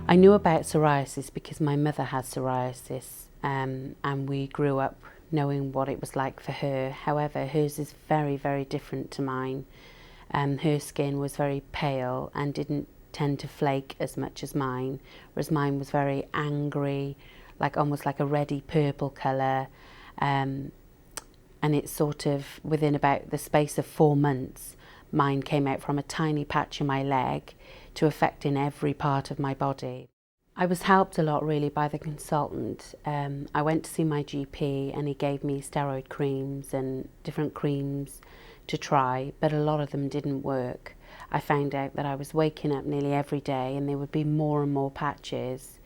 I knew about psoriasis because my mother had psoriasis, and we grew up knowing what it was like for her. However, hers is very, very different to mine. Her skin was very pale and didn't tend to flake as much as mine, whereas mine was very angry, like almost like a reddy purple colour. And it's sort of within about the space of 4 months, mine came out from a tiny patch in my leg to affecting every part of my body. I was helped a lot really by the consultant. I went to see my GP and he gave me steroid creams and different creams to try, but a lot of them didn't work. I found out that I was waking up nearly every day and there would be more and more patches.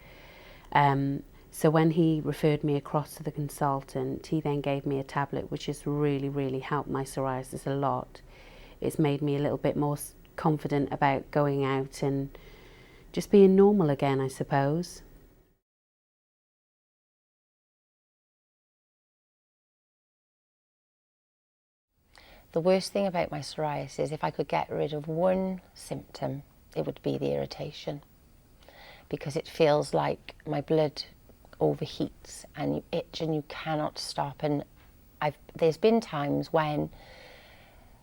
So when he referred me across to the consultant, he then gave me a tablet which has really, really helped my psoriasis a lot. It's made me a little bit more confident about going out and just being normal again, I suppose. The worst thing about my psoriasis, if I could get rid of one symptom, it would be the irritation. Because it feels like my blood overheats and you itch and you cannot stop. And there's been times when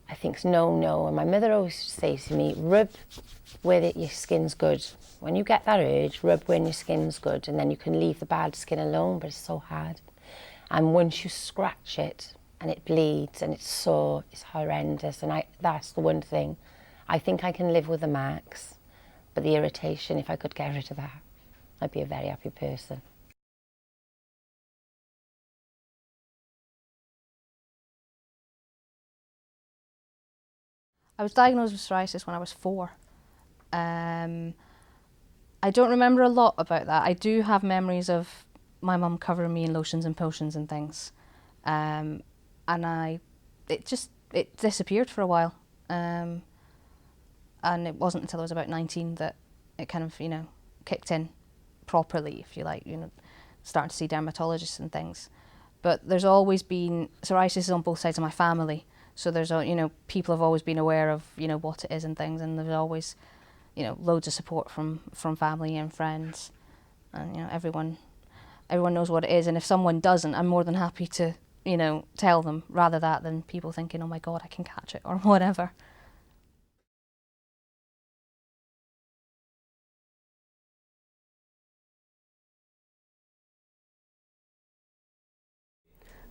I think no, and my mother always says to me, rub where your skin's good. When you get that urge, rub when your skin's good, and then you can leave the bad skin alone, but it's so hard. And once you scratch it and it bleeds and it's sore, it's horrendous. And that's the one thing. I think I can live with the marks, but the irritation, if I could get rid of that, I'd be a very happy person. I was diagnosed with psoriasis when I was 4. I don't remember a lot about that. I do have memories of my mum covering me in lotions and potions and things. And it disappeared for a while. And it wasn't until I was about 19 that it kind of, kicked in properly, if you like, starting to see dermatologists and things. But there's always been, psoriasis is on both sides of my family. So there's, people have always been aware of, what it is and things, and there's always, loads of support from family and friends, and everyone knows what it is. And if someone doesn't, I'm more than happy to, tell them, rather that than people thinking, oh my God, I can catch it or whatever.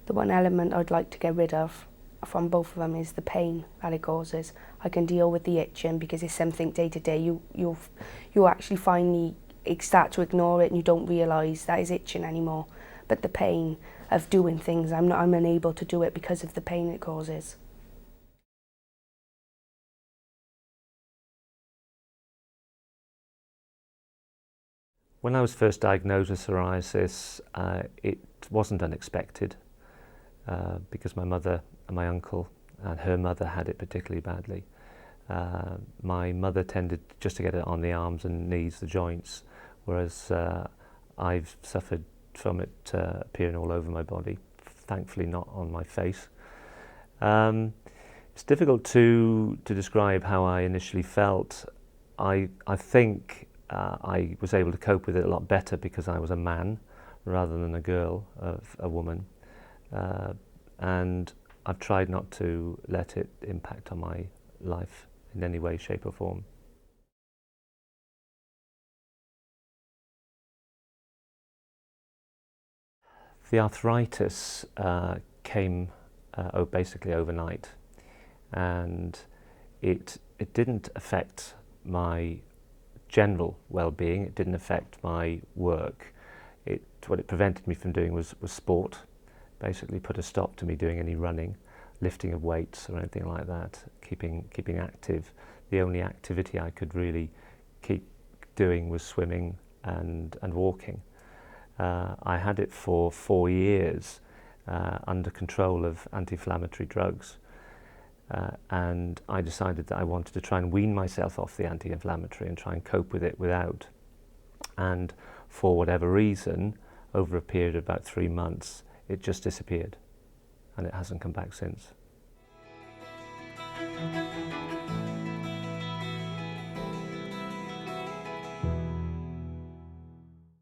The one element I'd like to get rid of from both of them is the pain that it causes. I can deal with the itching because it's something day to day. You actually finally start to ignore it and you don't realise that it's itching anymore. But the pain of doing things, I'm unable to do it because of the pain it causes. When I was first diagnosed with psoriasis, it wasn't unexpected because my mother and my uncle and her mother had it particularly badly. My mother tended just to get it on the arms and knees, the joints, whereas I've suffered from it appearing all over my body, thankfully not on my face. It's difficult to describe how I initially felt. I think I was able to cope with it a lot better because I was a man rather than a girl, a woman. And I've tried not to let it impact on my life in any way, shape or form. The arthritis came basically overnight, and it didn't affect my general well-being. It didn't affect my work. What it prevented me from doing was sport. Basically put a stop to me doing any running, lifting of weights or anything like that, keeping active. The only activity I could really keep doing was swimming and walking. I had it for 4 years under control of anti-inflammatory drugs, and I decided that I wanted to try and wean myself off the anti-inflammatory and try and cope with it without. And for whatever reason, over a period of about 3 months, it just disappeared and it hasn't come back since.